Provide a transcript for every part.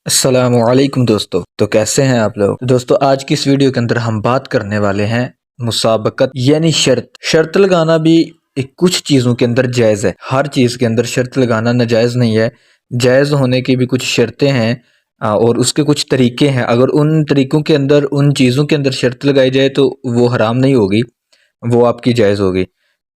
السلام علیکم دوستو، تو کیسے ہیں آپ لوگ؟ دوستو آج کی اس ویڈیو کے اندر ہم بات کرنے والے ہیں مسابقت یعنی شرط لگانا بھی کچھ چیزوں کے اندر جائز ہے۔ ہر چیز کے اندر شرط لگانا ناجائز نہیں ہے، جائز ہونے کی بھی کچھ شرطیں ہیں اور اس کے کچھ طریقے ہیں۔ اگر ان طریقوں کے اندر ان چیزوں کے اندر شرط لگائی جائے تو وہ حرام نہیں ہوگی، وہ آپ کی جائز ہوگی۔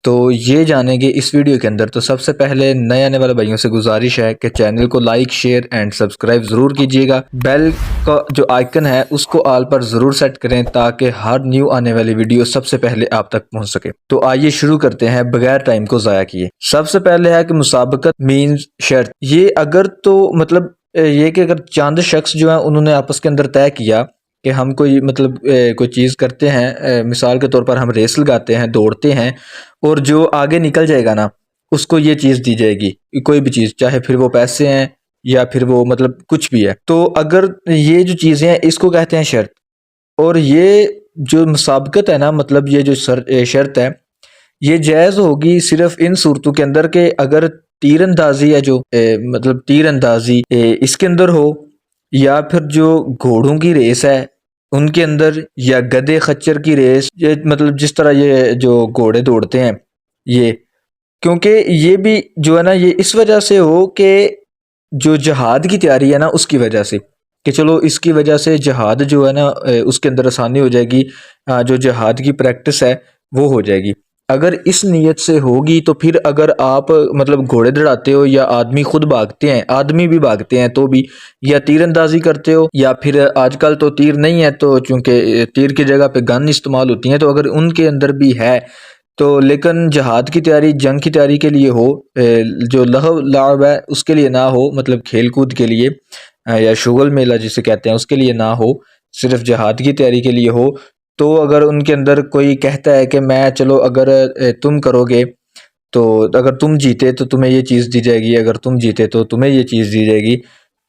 تو یہ جانیں گے اس ویڈیو کے اندر۔ تو سب سے پہلے نئے آنے والے بھائیوں سے گزارش ہے کہ چینل کو لائک شیئر اینڈ سبسکرائب ضرور کیجیے گا، بیل کا جو آئیکن ہے اس کو آل پر ضرور سیٹ کریں تاکہ ہر نیو آنے والی ویڈیو سب سے پہلے آپ تک پہنچ سکے۔ تو آئیے شروع کرتے ہیں بغیر ٹائم کو ضائع کیے۔ سب سے پہلے ہے کہ مسابقت مینز شرط۔ یہ اگر تو مطلب یہ کہ اگر چند شخص جو ہیں انہوں نے آپس کے اندر طے کیا کہ ہم کوئی چیز کرتے ہیں، مثال کے طور پر ہم ریس لگاتے ہیں، دوڑتے ہیں، اور جو آگے نکل جائے گا نا اس کو یہ چیز دی جائے گی، کوئی بھی چیز، چاہے پھر وہ پیسے ہیں یا پھر وہ مطلب کچھ بھی ہے۔ تو اگر یہ جو چیزیں ہیں اس کو کہتے ہیں شرط۔ اور یہ جو مسابقت ہے نا، مطلب یہ جو شرط ہے یہ جائز ہوگی صرف ان صورتوں کے اندر کہ اگر تیر اندازی ہے، جو مطلب تیر اندازی اس کے اندر ہو، یا پھر جو گھوڑوں کی ریس ہے ان کے اندر، یا گدے خچر کی ریس، مطلب جس طرح یہ جو گھوڑے دوڑتے ہیں یہ، کیونکہ یہ بھی جو ہے نا یہ اس وجہ سے ہو کہ جو جہاد کی تیاری ہے نا اس کی وجہ سے، کہ چلو اس کی وجہ سے جہاد جو ہے نا اس کے اندر آسانی ہو جائے گی، جو جہاد کی پریکٹس ہے وہ ہو جائے گی۔ اگر اس نیت سے ہوگی تو پھر اگر آپ مطلب گھوڑے دوڑاتے ہو، یا آدمی خود بھاگتے ہیں، آدمی بھی بھاگتے ہیں تو بھی، یا تیر اندازی کرتے ہو، یا پھر آج کل تو تیر نہیں ہے تو چونکہ تیر کی جگہ پہ گن استعمال ہوتی ہیں، تو اگر ان کے اندر بھی ہے تو، لیکن جہاد کی تیاری، جنگ کی تیاری کے لیے ہو، جو لہو لعب ہے اس کے لیے نہ ہو، مطلب کھیل کود کے لیے یا شغل میلہ جسے کہتے ہیں اس کے لیے نہ ہو، صرف جہاد کی تیاری کے لیے ہو، تو اگر ان کے اندر کوئی کہتا ہے کہ میں چلو اگر تم کرو گے تو اگر تم جیتے تو تمہیں یہ چیز دی جائے گی، اگر تم جیتے تو تمہیں یہ چیز دی جائے گی،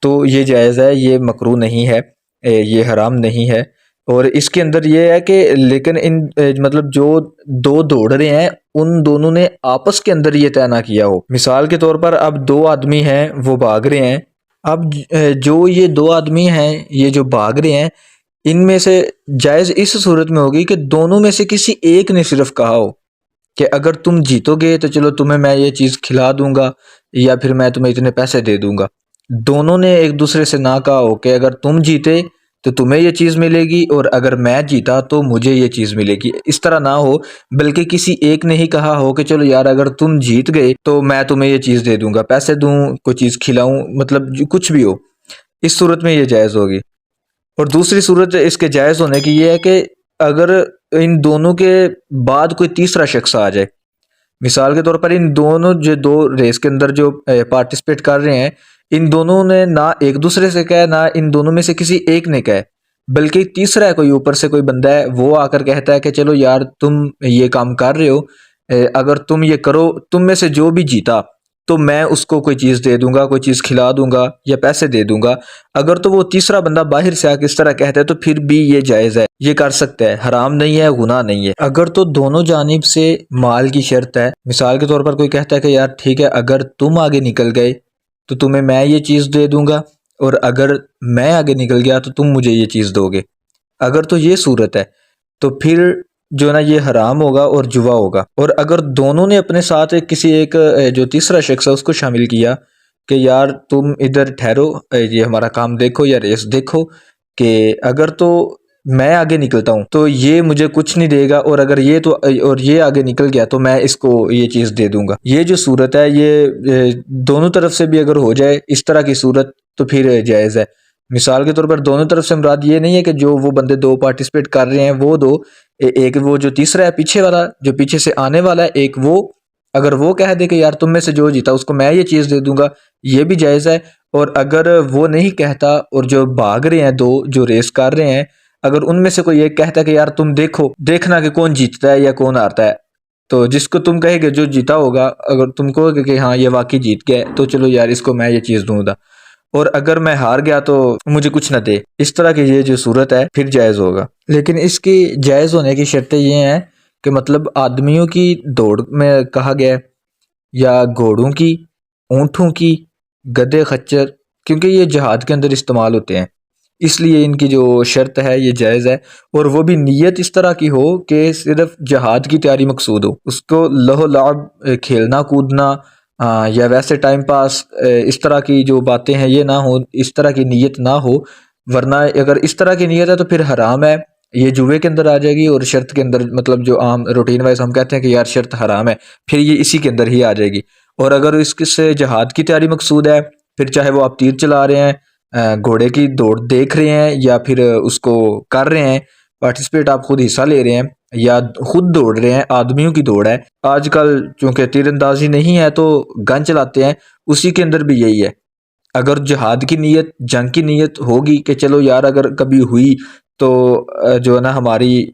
تو یہ جائز ہے، یہ مکروہ نہیں ہے، یہ حرام نہیں ہے۔ اور اس کے اندر یہ ہے کہ لیکن ان مطلب جو دو دوڑ رہے ہیں ان دونوں نے آپس کے اندر یہ طے نہ کیا ہو۔ مثال کے طور پر اب دو آدمی ہیں وہ بھاگ رہے ہیں، اب جو یہ دو آدمی ہیں یہ جو بھاگ رہے ہیں ان میں سے جائز اس صورت میں ہوگی کہ دونوں میں سے کسی ایک نے صرف کہا ہو کہ اگر تم جیتو گے تو چلو تمہیں میں یہ چیز کھلا دوں گا، یا پھر میں تمہیں اتنے پیسے دے دوں گا۔ دونوں نے ایک دوسرے سے نہ کہا ہو کہ اگر تم جیتے تو تمہیں یہ چیز ملے گی، اور اگر میں جیتا تو مجھے یہ چیز ملے گی، اس طرح نہ ہو، بلکہ کسی ایک نے ہی کہا ہو کہ چلو یار اگر تم جیت گئے تو میں تمہیں یہ چیز دے دوں گا، پیسے دوں، کوئی چیز کھلاؤں، مطلب کچھ بھی ہو، اس صورت میں یہ جائز ہوگی۔ اور دوسری صورت اس کے جائز ہونے کی یہ ہے کہ اگر ان دونوں کے بعد کوئی تیسرا شخص آ جائے، مثال کے طور پر ان دونوں جو دو ریس کے اندر جو پارٹیسپیٹ کر رہے ہیں ان دونوں نے نہ ایک دوسرے سے کہا، نہ ان دونوں میں سے کسی ایک نے کہا، بلکہ تیسرا ہے، کوئی اوپر سے کوئی بندہ ہے وہ آ کر کہتا ہے کہ چلو یار تم یہ کام کر رہے ہو، اگر تم یہ کرو، تم میں سے جو بھی جیتا تو میں اس کو کوئی چیز دے دوں گا، کوئی چیز کھلا دوں گا یا پیسے دے دوں گا۔ اگر تو وہ تیسرا بندہ باہر سے آ کے اس طرح کہتا ہے تو پھر بھی یہ جائز ہے، یہ کر سکتا ہے، حرام نہیں ہے، گناہ نہیں ہے۔ اگر تو دونوں جانب سے مال کی شرط ہے، مثال کے طور پر کوئی کہتا ہے کہ یار ٹھیک ہے اگر تم آگے نکل گئے تو تمہیں میں یہ چیز دے دوں گا، اور اگر میں آگے نکل گیا تو تم مجھے یہ چیز دو گے، اگر تو یہ صورت ہے تو پھر جو نا یہ حرام ہوگا اور جوا ہوگا۔ اور اگر دونوں نے اپنے ساتھ کسی ایک جو تیسرا شخص ہے اس کو شامل کیا کہ یار تم ادھر ٹھہرو، یہ ہمارا کام دیکھو یا ریس دیکھو، کہ اگر تو میں آگے نکلتا ہوں تو یہ مجھے کچھ نہیں دے گا، اور اگر یہ آگے نکل گیا تو میں اس کو یہ چیز دے دوں گا، یہ جو صورت ہے یہ دونوں طرف سے بھی اگر ہو جائے اس طرح کی صورت تو پھر جائز ہے۔ مثال کے طور پر دونوں طرف سے مراد یہ نہیں ہے کہ جو وہ بندے دو پارٹیسپیٹ کر رہے ہیں وہ دو، ایک وہ جو تیسرا ہے پیچھے والا جو پیچھے سے آنے والا ہے، ایک وہ اگر وہ کہہ دے کہ یار تم میں سے جو جیتا اس کو میں یہ چیز دے دوں گا، یہ بھی جائز ہے۔ اور اگر وہ نہیں کہتا اور جو بھاگ رہے ہیں دو جو ریس کر رہے ہیں، اگر ان میں سے کوئی ایک کہتا ہے کہ یار تم دیکھنا کہ کون جیتتا ہے یا کون ہارتا ہے، تو جس کو تم کہے گے جو جیتا ہوگا، اگر تم کہو گے کہ ہاں یہ واقعی جیت گیا تو چلو یار اس کو میں یہ چیز دوں گا، اور اگر میں ہار گیا تو مجھے کچھ نہ دے، اس طرح کی یہ جو صورت ہے پھر جائز ہوگا۔ لیکن اس کی جائز ہونے کی شرطیں یہ ہیں کہ مطلب آدمیوں کی دوڑ میں کہا گیا ہے، یا گھوڑوں کی، اونٹوں کی، گدے خچر کیونکہ یہ جہاد کے اندر استعمال ہوتے ہیں، اس لیے ان کی جو شرط ہے یہ جائز ہے، اور وہ بھی نیت اس طرح کی ہو کہ صرف جہاد کی تیاری مقصود ہو، اس کو لہو لعب کھیلنا کودنا یا ویسے ٹائم پاس اس طرح کی جو باتیں ہیں یہ نہ ہو، اس طرح کی نیت نہ ہو، ورنہ اگر اس طرح کی نیت ہے تو پھر حرام ہے، یہ جوئے کے اندر آ جائے گی، اور شرط کے اندر مطلب جو عام روٹین وائز ہم کہتے ہیں کہ یار شرط حرام ہے، پھر یہ اسی کے اندر ہی آ جائے گی۔ اور اگر اس سے جہاد کی تیاری مقصود ہے، پھر چاہے وہ آپ تیر چلا رہے ہیں، گھوڑے کی دوڑ دیکھ رہے ہیں، یا پھر اس کو کر رہے ہیں پارٹیسپیٹ، آپ خود حصہ لے رہے ہیں یا خود دوڑ رہے ہیں، آدمیوں کی دوڑ ہے۔ آج کل چونکہ تیر اندازی نہیں ہے تو گن چلاتے ہیں، اسی کے اندر بھی یہی ہے۔ اگر جہاد کی نیت، جنگ کی نیت ہوگی کہ چلو یار اگر کبھی ہوئی تو جو ہے نا ہماری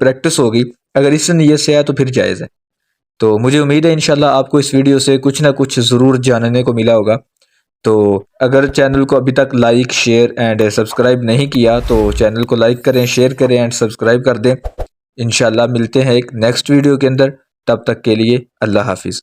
پریکٹس ہوگی، اگر اس نیت سے ہے تو پھر جائز ہے۔ تو مجھے امید ہے انشاءاللہ آپ کو اس ویڈیو سے کچھ نہ کچھ ضرور جاننے کو ملا ہوگا۔ تو اگر چینل کو ابھی تک لائک، شیئر اینڈ سبسکرائب نہیں کیا تو چینل کو لائک کریں، شیئر کریں اینڈ سبسکرائب کر دیں۔ انشاءاللہ ملتے ہیں ایک نیکسٹ ویڈیو کے اندر، تب تک کے لیے اللہ حافظ۔